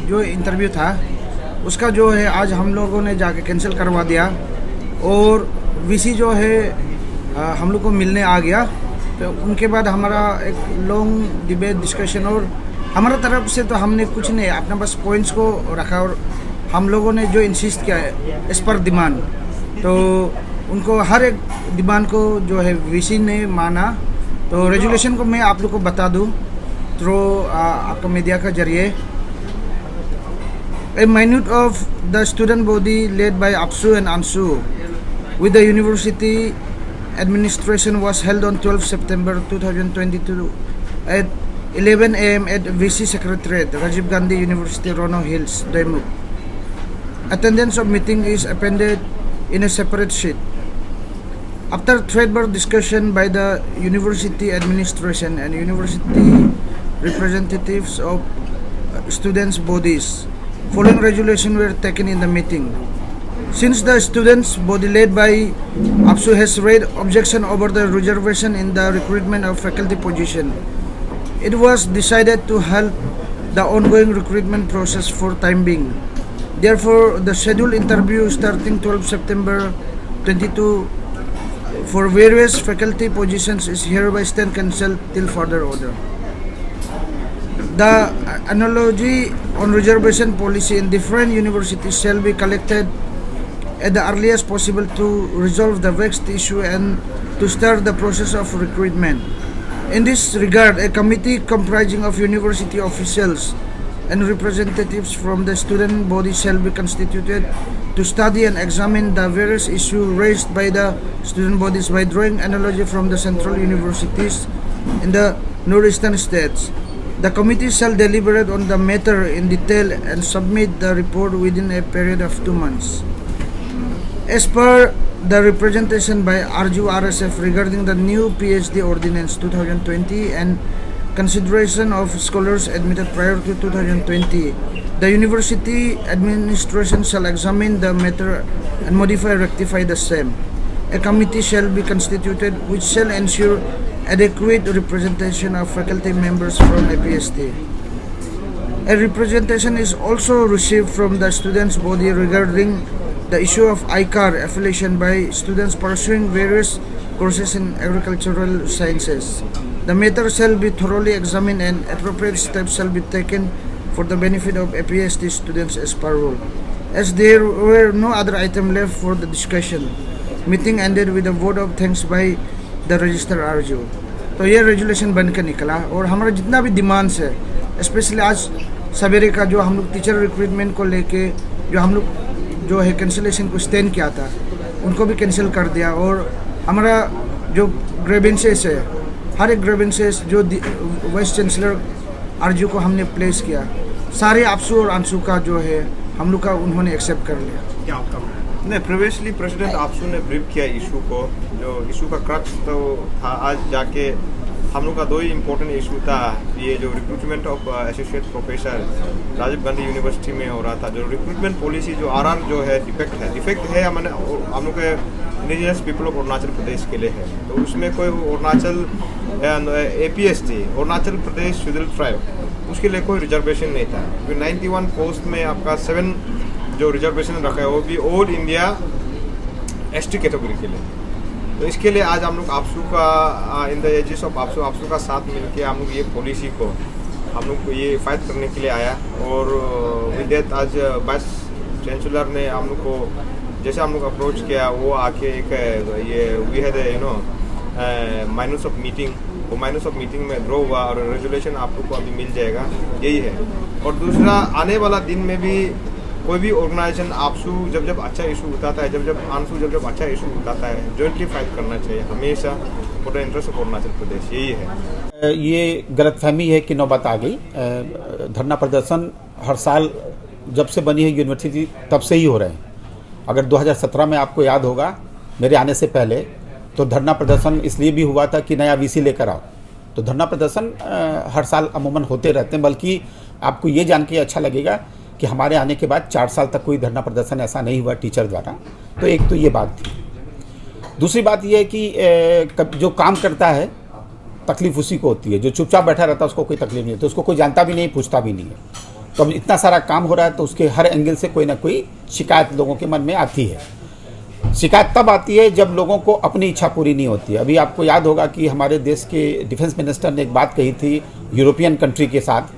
जो इंटरव्यू था उसका जो है आज हम लोगों ने जाके कैंसिल करवा दिया और वीसी जो है हम लोग को मिलने आ गया। तो उनके बाद हमारा एक लॉन्ग डिबेट डिस्कशन और हमारा तरफ से तो हमने कुछ नहीं अपना बस पॉइंट्स को रखा और हम लोगों ने जो इंसिस्ट किया है इस पर डिमांड, तो उनको हर एक डिमांड को जो है वीसी ने माना। तो रेजोल्यूशन को मैं आप लोग को बता दूं थ्रू आपका मीडिया का जरिए। A minute of the student body led by Apsu and Ansu with the university administration was held on 12 September 2022 at 11 a.m. at VC Secretariat, Rajiv Gandhi University, Rono Hills, Daimuk. Attendance of meeting is appended in a separate sheet. After thread-bar discussion by the university administration and university representatives of students' bodies, following resolutions were taken in the meeting. Since the students' body led by APSU has raised objection over the reservation in the recruitment of faculty position, it was decided to halt the ongoing recruitment process for time being. Therefore, the scheduled interview starting 12 September 22 for various faculty positions is hereby stand cancelled till further order. The analogy on reservation policy in different universities shall be collected at the earliest possible to resolve the vexed issue and to start the process of recruitment. In this regard, a committee comprising of university officials and representatives from the student body shall be constituted to study and examine the various issues raised by the student bodies by drawing analogy from the central universities in the northeastern states. The committee shall deliberate on the matter in detail and submit the report within a period of 2 months. As per the representation by RGU RSF regarding the new PhD Ordinance 2020 and consideration of scholars admitted prior to 2020, the university administration shall examine the matter and modify or rectify the same. A committee shall be constituted which shall ensure adequate representation of faculty members from APST. A representation is also received from the students' body regarding the issue of ICAR affiliation by students pursuing various courses in agricultural sciences. The matter shall be thoroughly examined and appropriate steps shall be taken for the benefit of APST students as per rule. As there were no other item left for the discussion, meeting ended with a vote of thanks by the register आरजू। तो ये resolution बन के निकला और हमारा जितना भी demands है, स्पेशली आज सवेरे का जो हम लोग टीचर रिक्रूटमेंट को लेके जो हम लोग जो है कैंसिलेशन को स्टैंड किया था उनको भी कैंसिल कर दिया। और हमारा जो ग्रेवेंसेस है, हर एक ग्रेवेंसेस जो वाइस चांसलर आरजू को हमने प्लेस किया, सारे आपसू और आंसू का जो है हम लोग का उन्होंने एक्सेप्ट कर लिया। क्या आउटकम नहीं, प्रीवियसली प्रेसिडेंट आपसू ने ब्रीफ किया इशू को, जो इशू का क्रक्स तो था आज जाके हम लोग का दो ही इम्पोर्टेंट इशू था। ये जो recruitment of associate professor Rajiv Gandhi university में हो रहा था, जो रिक्रूटमेंट पॉलिसी जो आरआर जो है डिफेक्ट है मैंने हम लोग के इंडिजिनस पीपल ऑफ अरुणाचल प्रदेश के लिए है। तो उसमें कोई Arunachal APST Arunachal Pradesh scheduled tribe उसके लिए कोई रिजर्वेशन नहीं था, क्योंकि 91 पोस्ट में आपका 7 जो रिजर्वेशन रखा है वो भी ऑल इंडिया ST कैटेगरी के लिए। तो इसके लिए आज हम लोग आपसू का इन द एजेस ऑफ आपसू का साथ मिलके हम लोग ये पॉलिसी को हम लोग को ये फाइट करने के लिए आया। और विदेत आज वाइस चांसलर ने हम लोग को जैसे हम लोग अप्रोच किया, वो आके एक ये we had minutes of meeting, वो माइनस ऑफ मीटिंग में ड्रॉ हुआ और रेजोल्यूशन आप लोग को अभी मिल जाएगा, यही है। और दूसरा, आने वाला दिन में भी कोई भी ऑर्गेनाइजेशन आपसू जब अच्छा इशू उठाता है, जब आंसू जब अच्छा इशू उठाता है, जॉइंटली फाइट करना चाहिए हमेशा for the interest of Arunachal Pradesh, यही है। ये गलतफहमी है कि नौबत आ गई। धरना प्रदर्शन हर साल जब से बनी है यूनिवर्सिटी तब से ही हो रहे हैं। अगर 2017 में आपको याद होगा मेरे आने से पहले, तो धरना प्रदर्शन इसलिए भी हुआ था कि नया VC लेकर आओ। तो धरना प्रदर्शन हर साल अमूमन होते रहते हैं, बल्कि आपको ये जान के अच्छा लगेगा कि हमारे आने के बाद 4 साल तक कोई धरना प्रदर्शन ऐसा नहीं हुआ टीचर द्वारा। तो एक तो ये बात थी। दूसरी बात ये है कि जो काम करता है तकलीफ उसी को होती है, जो चुपचाप बैठा रहता है उसको कोई तकलीफ नहीं होती, उसको कोई जानता भी नहीं, पूछता भी नहीं है। तो अब इतना सारा काम हो रहा है तो उसके हर एंगल से कोई ना कोई शिकायत लोगों के मन में आती है। शिकायत तब आती है जब लोगों को अपनी इच्छा पूरी नहीं होती है। अभी आपको याद होगा कि हमारे देश के डिफेंस मिनिस्टर ने एक बात कही थी यूरोपियन कंट्री के साथ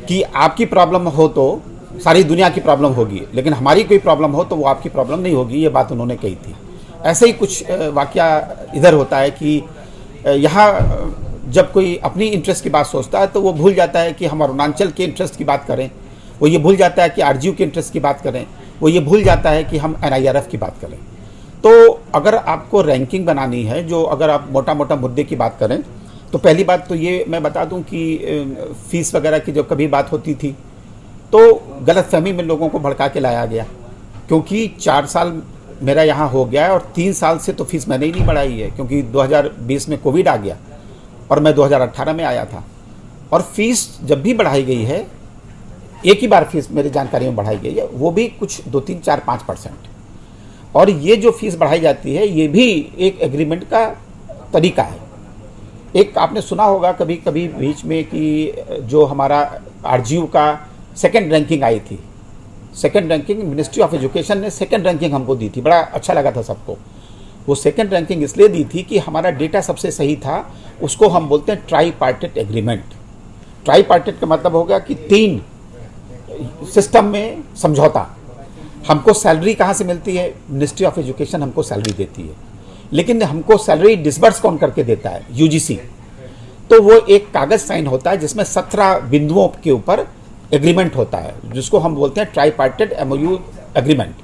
कि आपकी प्रॉब्लम हो तो सारी दुनिया की प्रॉब्लम होगी, लेकिन हमारी कोई प्रॉब्लम हो तो वो आपकी प्रॉब्लम नहीं होगी, ये बात उन्होंने कही थी। ऐसे ही कुछ वाकया इधर होता है कि यहाँ जब कोई अपनी इंटरेस्ट की बात सोचता है तो वो भूल जाता है कि हम अरुणाचल के इंटरेस्ट की बात करें, वो ये भूल जाता है कि आरजीयू के इंटरेस्ट की बात करें, वो ये भूल जाता है कि हम एनआईआरएफ की बात करें। तो अगर आपको रैंकिंग बनानी है, जो अगर आप मोटा मोटा मुद्दे की बात करें, तो पहली बात तो ये मैं बता दूं कि फीस वगैरह की जब कभी बात होती थी तो गलतफहमी में लोगों को भड़का के लाया गया, क्योंकि 4 साल मेरा यहाँ हो गया है और 3 साल से तो फीस मैंने ही नहीं बढ़ाई है, क्योंकि 2020 में कोविड आ गया और मैं 2018 में आया था। और फीस जब भी बढ़ाई गई है, एक ही बार फीस मेरी जानकारी में बढ़ाई गई है, वो भी कुछ 2, 3, 4, 5%। और ये जो फीस बढ़ाई जाती है ये भी एक एग्रीमेंट का तरीका है। एक आपने सुना होगा कभी कभी बीच में कि जो हमारा आरजीयू का सेकंड रैंकिंग आई थी, second ranking ministry of education ने सेकंड रैंकिंग हमको दी थी, बड़ा अच्छा लगा था सबको। वो सेकंड रैंकिंग इसलिए दी थी कि हमारा डेटा सबसे सही था, उसको हम बोलते हैं ट्राईपार्टिट एग्रीमेंट। ट्राईपार्टिट का मतलब हो गया कि 3 सिस्टम में समझौता। हमको सैलरी कहाँ से मिलती है? मिनिस्ट्री ऑफ एजुकेशन हमको सैलरी देती है, लेकिन हमको सैलरी डिसबर्स कौन करके देता है? यूजीसी। तो वो एक कागज साइन होता है जिसमें 17 बिंदुओं के ऊपर एग्रीमेंट होता है, जिसको हम बोलते हैं ट्राईपार्टिट एमओयू एग्रीमेंट।